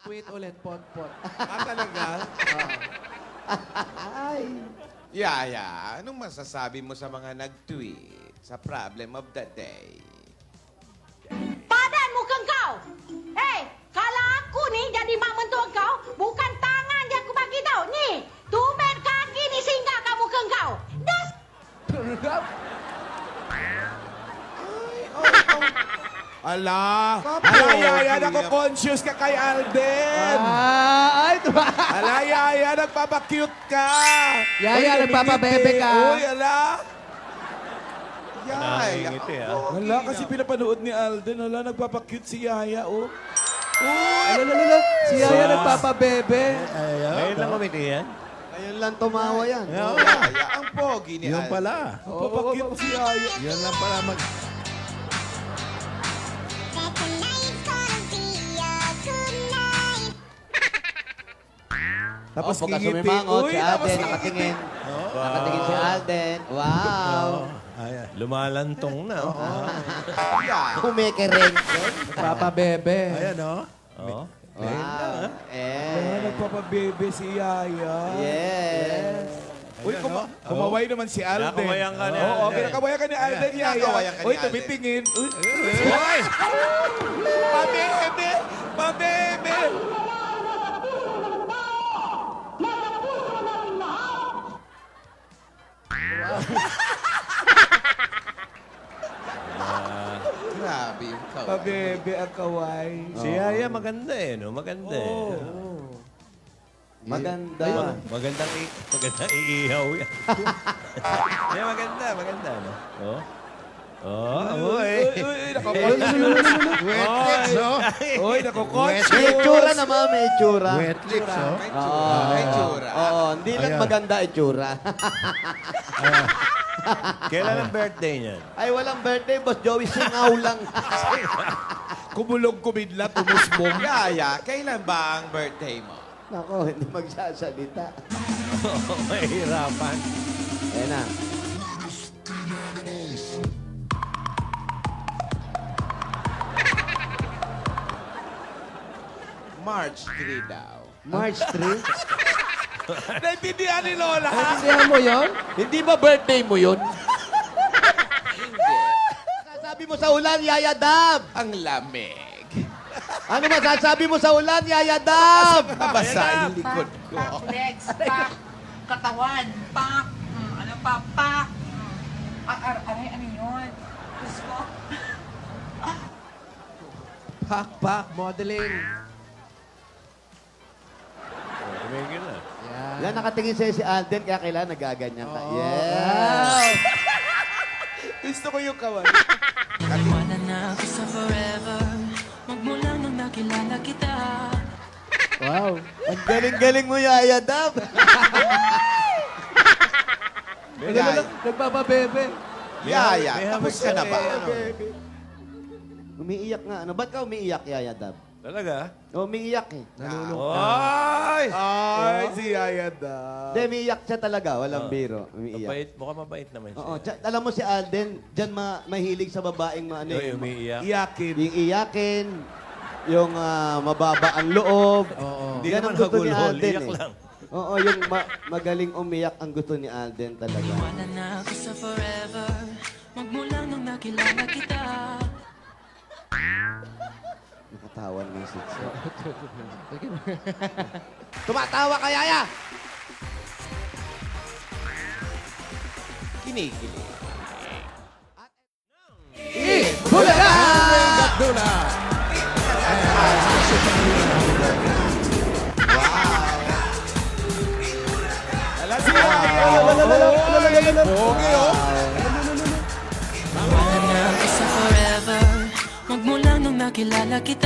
Tweet ulit, pot-pot. Talaga? Ay. Yaya, anong masasabi mo sa mga nag-tweet sa problem of the day? Padan mukhang kau. Kalau aku ni jadi mak mentua kau, bukan tangan yang aku bagi tau. Ni, tumben kaki ni singgah kat muka kau. Das. Ala! Ala, Yaya, nako-conscious ka kay Alden! Ay, diba? Ala, Yaya, nagpapakute ka! Yaya, nagpapabebe ka. Uy, ala! Yaya, Nakangiti, Wala, kasi pinapanood ni Alden. Ala, nagpapakute si Yaya, oh. Lalo. Si Yaya nagpapabebe. Ngayon lang kumiti yan. Ayun lang tumawa yan. Yaya, ang pogi ni Yun Alden. pala. Nagpapakute si Yaya. Yun lang pala mag... Tapos Pagka ngingiti. sumimangot, Uy, si tapos Alden ngingiti. nakatingin. Oh. Nakatingin si Alden. Wow. Ayan. Lumalantong na. Oh. Yaya. Kumikiring. Nagpapabebe. Ayan, oh. Oh. Wow. Ah, Eh. nagpapabebe si Yaya. Yes. Uy, Ayan, oh. kumaway naman si Alden. Nakawayan ka ni Oo, Alden. kinakawayan ka ni Alden, Yaya. Kinakawayan ka ni Uy, Alden. tumitingin. Uy, Hoy! pabebe! Pabebe! Grabe yung kaway. Pabebe ang kaway. Si Yaya maganda eh, no? Maganda eh. Maganda. Magandang iihaw yan. Yeah, maganda, no? Oh. Oh, Uy, uy. nako-conscious. Uy, May nako-conscious. itsura naman, may itsura. Wet lips, oh. May tsura. May tsura. Oo, hindi lang Ayan. maganda itsura. Kailan ang birthday niyan? Ay, walang birthday, Boss Joey. Singaw lang. Kumulong kumidlat, tumusbong. Yaya, kailan ba ang birthday mo? Nako, hindi magsasalita. Mahirapan. Ayan na. March 3 daw. March 3. Naintindihan ni Lola. Naintindihan mo yun? Hindi ba birthday mo yun? Hindi. Sasabi mo sa ulan, Yaya Dab. Ang lamig. Ano masasabi mo sa ulan, Yaya Dab? Nabasa yung likod ko. Pak, legs, pak, katawan, pak, ano pa, pak. Ano yun? Gusto. Pak, modeling. Tumigil na. Yan. Yan, nakatingin sa'yo si Alden, kaya kailangan nagaganyan ka. Oo. Yes. Gusto ko yung kaway. Wala na ako sa forever Magmula nung nakilala kita Wow. Ang galing-galing mo, Yaya Dab. Yaya, Nagpapabebe. Yaya, May tapos hamog ka na ba? Umiiyak nga. Ano? Ba't ka umiiyak, Yaya Dab? Talaga? Umiiyak eh. Ay! Ay, si Yaya da. Hindi, umiiyak siya talaga. Walang biro. Umiiyak. Mabait. Mukhang mabait naman siya. Oo. Alam mo si Alden, dyan mahilig sa babaeng ano, Uy, umiiyak. Iyakin. yung iyakin, yung mababa ang loob. Hindi Yan naman ang gusto ni hagulhol. Alden Iyak eh. lang. Oo, yung magaling umiyak ang gusto ni Alden talaga. Wala na ako sa forever Magmula nung nakilala kita Nakatawan ng sitso. Tumatawa ka, Yaya! Kinikilig. Ala si Yaya. Pogi, oh. Wala na ako sa forever Magmula nung nakilala kita